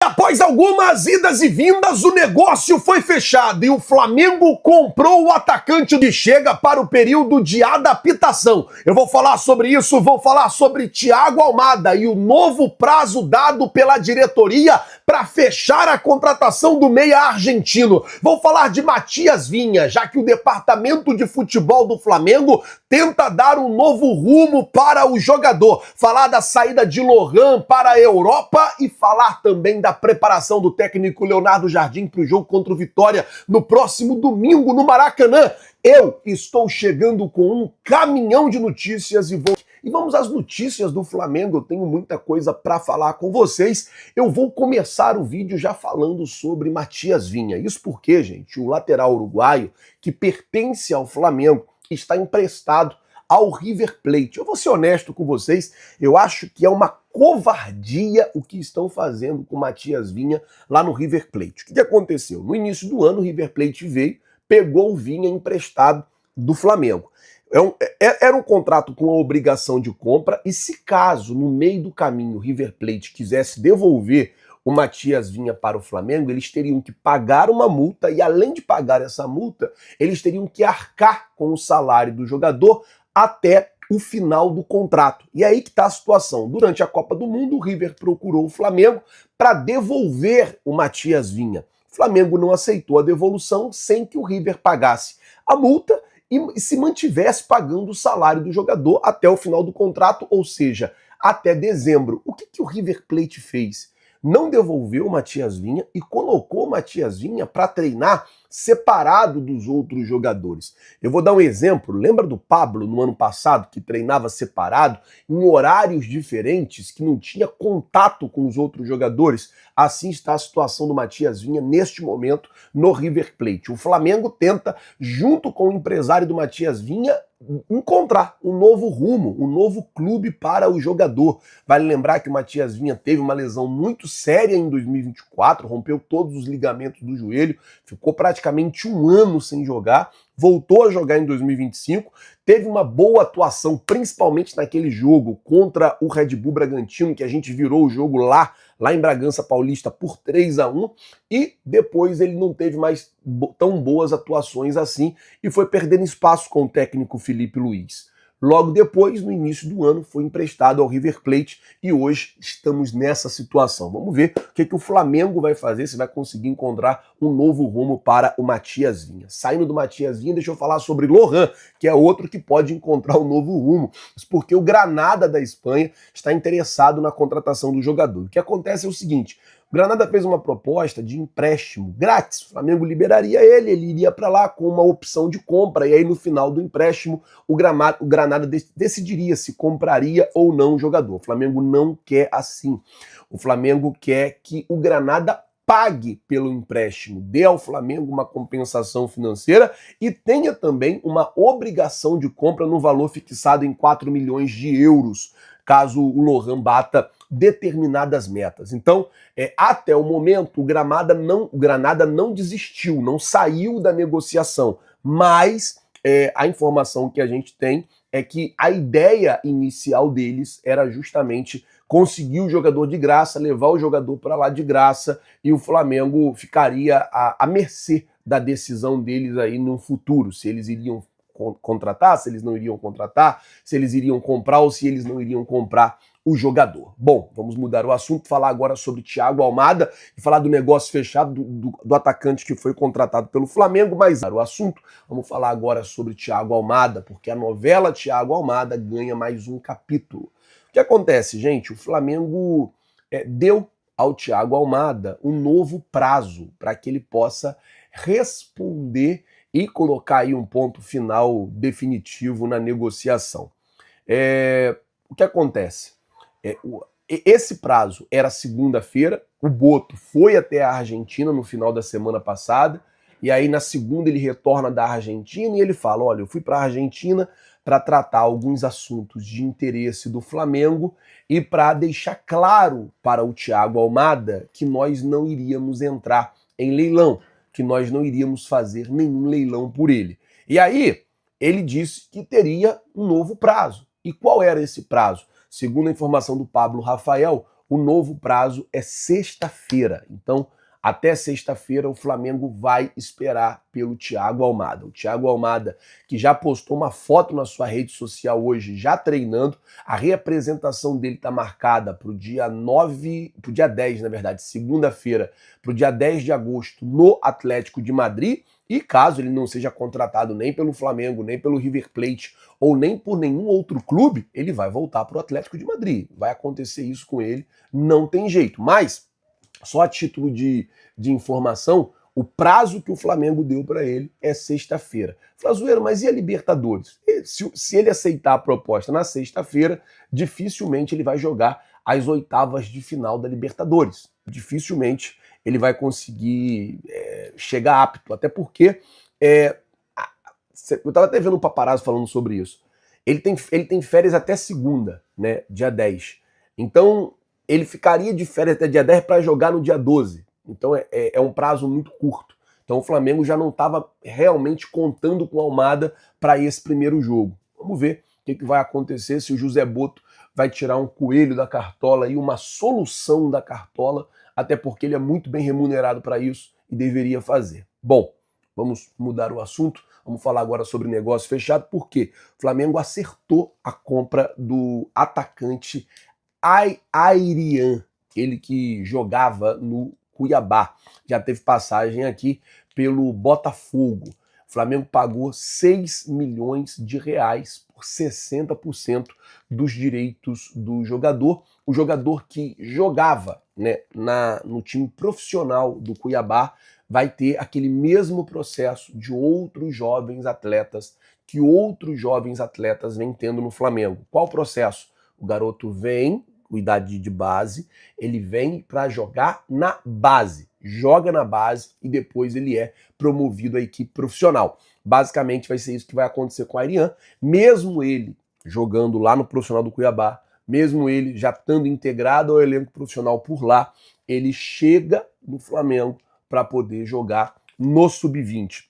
Após algumas idas e vindas, o negócio foi fechado e o Flamengo comprou o atacante que chega para o período de adaptação. Eu vou falar sobre isso, vou falar sobre Thiago Almada e o novo prazo dado pela diretoria para fechar a contratação do meia argentino. Vou falar de Matias Vinha, já que o departamento de futebol do Flamengo tenta dar um novo rumo para o jogador. Falar da saída de Lohan para a Europa e falar também da preparação do técnico Leonardo Jardim para o jogo contra o Vitória no próximo domingo no Maracanã. Eu estou chegando com um caminhão de notícias e vamos às notícias do Flamengo. Eu tenho muita coisa para falar com vocês. Eu vou começar o vídeo já falando sobre Matias Vinha. Isso porque, gente, o lateral uruguaio que pertence ao Flamengo está emprestado ao River Plate. Eu vou ser honesto com vocês, eu acho que é uma covardia o que estão fazendo com o Matias Vinha lá no River Plate. O que aconteceu? No início do ano, o River Plate veio, pegou o Vinha emprestado do Flamengo. Era um contrato com a obrigação de compra e se caso, no meio do caminho, o River Plate quisesse devolver o Matias Vinha para o Flamengo, eles teriam que pagar uma multa e, além de pagar essa multa, eles teriam que arcar com o salário do jogador até o final do contrato. E é aí que está a situação. Durante a Copa do Mundo, o River procurou o Flamengo para devolver o Matias Vinha. O Flamengo não aceitou a devolução sem que o River pagasse a multa e se mantivesse pagando o salário do jogador até o final do contrato, ou seja, até dezembro. O que o River Plate fez? Não devolveu o Matias Vinha e colocou o Matias Vinha para treinar separado dos outros jogadores. Eu vou dar um exemplo. Lembra do Pablo no ano passado, que treinava separado, em horários diferentes, que não tinha contato com os outros jogadores? Assim está a situação do Matias Vinha neste momento no River Plate. O Flamengo tenta, junto com o empresário do Matias Vinha, encontrar um novo rumo, um novo clube para o jogador. Vale lembrar que o Matias Vinha teve uma lesão muito séria em 2024, rompeu todos os ligamentos do joelho, ficou praticamente um ano sem jogar, voltou a jogar em 2025, teve uma boa atuação, principalmente naquele jogo contra o Red Bull Bragantino, que a gente virou o jogo lá em Bragança Paulista por 3-1, e depois ele não teve mais tão boas atuações assim e foi perdendo espaço com o técnico Felipe Luiz. Logo depois, no início do ano, foi emprestado ao River Plate e hoje estamos nessa situação. Vamos ver o que o Flamengo vai fazer, se vai conseguir encontrar um novo rumo para o Matias Vinha. Saindo do Matias Vinha, deixa eu falar sobre Lohan, que é outro que pode encontrar um novo rumo, porque o Granada da Espanha está interessado na contratação do jogador. O que acontece é o seguinte: o Granada fez uma proposta de empréstimo grátis, o Flamengo liberaria ele iria para lá com uma opção de compra, e aí no final do empréstimo o Granada decidiria se compraria ou não o jogador. O Flamengo não quer assim. O Flamengo quer que o Granada pague pelo empréstimo, dê ao Flamengo uma compensação financeira e tenha também uma obrigação de compra no valor fixado em 4 milhões de euros, caso o Lohan bata determinadas metas. Então, até o momento, o Granada não desistiu, não saiu da negociação, mas a informação que a gente tem é que a ideia inicial deles era justamente conseguir o jogador de graça, levar o jogador para lá de graça e o Flamengo ficaria à mercê da decisão deles aí no futuro, se eles iriam contratar, se eles não iriam contratar, se eles iriam comprar ou se eles não iriam comprar o jogador. Bom, vamos mudar o assunto, falar agora sobre Thiago Almada e falar do negócio fechado do atacante que foi contratado pelo Flamengo, mas o assunto, vamos falar agora sobre Thiago Almada, porque a novela Thiago Almada ganha mais um capítulo. O que acontece, gente? O Flamengo deu ao Thiago Almada um novo prazo para que ele possa responder e colocar aí um ponto final definitivo na negociação. O que acontece? Esse prazo era segunda-feira, o Boto foi até a Argentina no final da semana passada, e aí na segunda ele retorna da Argentina e ele fala: olha, eu fui para a Argentina para tratar alguns assuntos de interesse do Flamengo e para deixar claro para o Thiago Almada que nós não iríamos entrar em leilão, que nós não iríamos fazer nenhum leilão por ele. E aí ele disse que teria um novo prazo. E qual era esse prazo? Segundo a informação do Pablo Rafael, o novo prazo é sexta-feira. Então, até sexta-feira, o Flamengo vai esperar pelo Thiago Almada. O Thiago Almada, que já postou uma foto na sua rede social hoje, já treinando. A reapresentação dele está marcada para o dia 10, na verdade, segunda-feira, para o dia 10 de agosto, no Atlético de Madrid. E caso ele não seja contratado nem pelo Flamengo, nem pelo River Plate, ou nem por nenhum outro clube, ele vai voltar para o Atlético de Madrid. Vai acontecer isso com ele, não tem jeito. Mas, só a título de informação, o prazo que o Flamengo deu para ele é sexta-feira. Flazueiro, mas e a Libertadores? Se ele aceitar a proposta na sexta-feira, dificilmente ele vai jogar as oitavas de final da Libertadores. Dificilmente ele vai conseguir chegar apto, até porque eu estava até vendo um paparazzo falando sobre isso. Ele tem férias até segunda, né, dia 10. Então, ele ficaria de férias até dia 10 para jogar no dia 12. Então é um prazo muito curto. Então o Flamengo já não estava realmente contando com a Almada para esse primeiro jogo. Vamos ver o que vai acontecer, se o José Boto vai tirar um coelho da cartola e uma solução da cartola, até porque ele é muito bem remunerado para isso e deveria fazer. Bom, vamos mudar o assunto. Vamos falar agora sobre negócio fechado, porque o Flamengo acertou a compra do atacante Airian, ele que jogava no Cuiabá, já teve passagem aqui pelo Botafogo. O Flamengo pagou 6 milhões de reais por 60% dos direitos do jogador. O jogador que jogava, né, no time profissional do Cuiabá vai ter aquele mesmo processo de outros jovens atletas que outros jovens atletas vêm tendo no Flamengo. Qual o processo? O garoto vem com idade de base, ele vem para jogar na base, joga na base e depois ele é promovido à equipe profissional. Basicamente vai ser isso que vai acontecer com o Airian, mesmo ele jogando lá no profissional do Cuiabá, mesmo ele já estando integrado ao elenco profissional por lá, ele chega no Flamengo para poder jogar no Sub-20.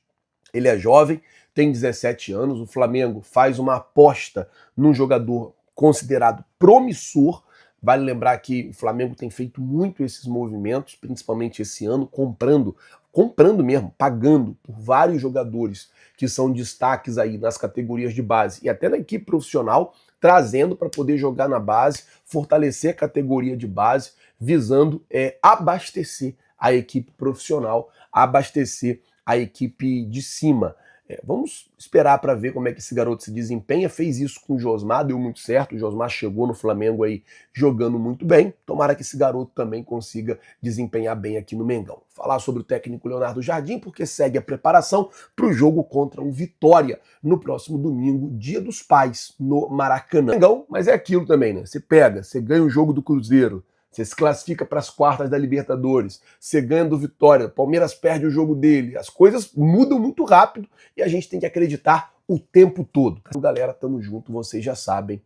Ele é jovem, tem 17 anos, o Flamengo faz uma aposta num jogador considerado promissor. Vale lembrar que o Flamengo tem feito muito esses movimentos, principalmente esse ano, comprando mesmo, pagando por vários jogadores que são destaques aí nas categorias de base e até na equipe profissional, trazendo para poder jogar na base, fortalecer a categoria de base, visando abastecer a equipe profissional, abastecer a equipe de cima. Vamos esperar para ver como é que esse garoto se desempenha. Fez isso com o Josmar, deu muito certo. O Josmar chegou no Flamengo aí jogando muito bem. Tomara que esse garoto também consiga desempenhar bem aqui no Mengão. Falar sobre o técnico Leonardo Jardim, porque segue a preparação para o jogo contra o Vitória no próximo domingo, Dia dos Pais, no Maracanã. Mengão, mas é aquilo também, né? Você pega, você ganha o jogo do Cruzeiro, você se classifica para as quartas da Libertadores, você ganha do Vitória, o Palmeiras perde o jogo dele, as coisas mudam muito rápido e a gente tem que acreditar o tempo todo. Galera, tamo junto, vocês já sabem.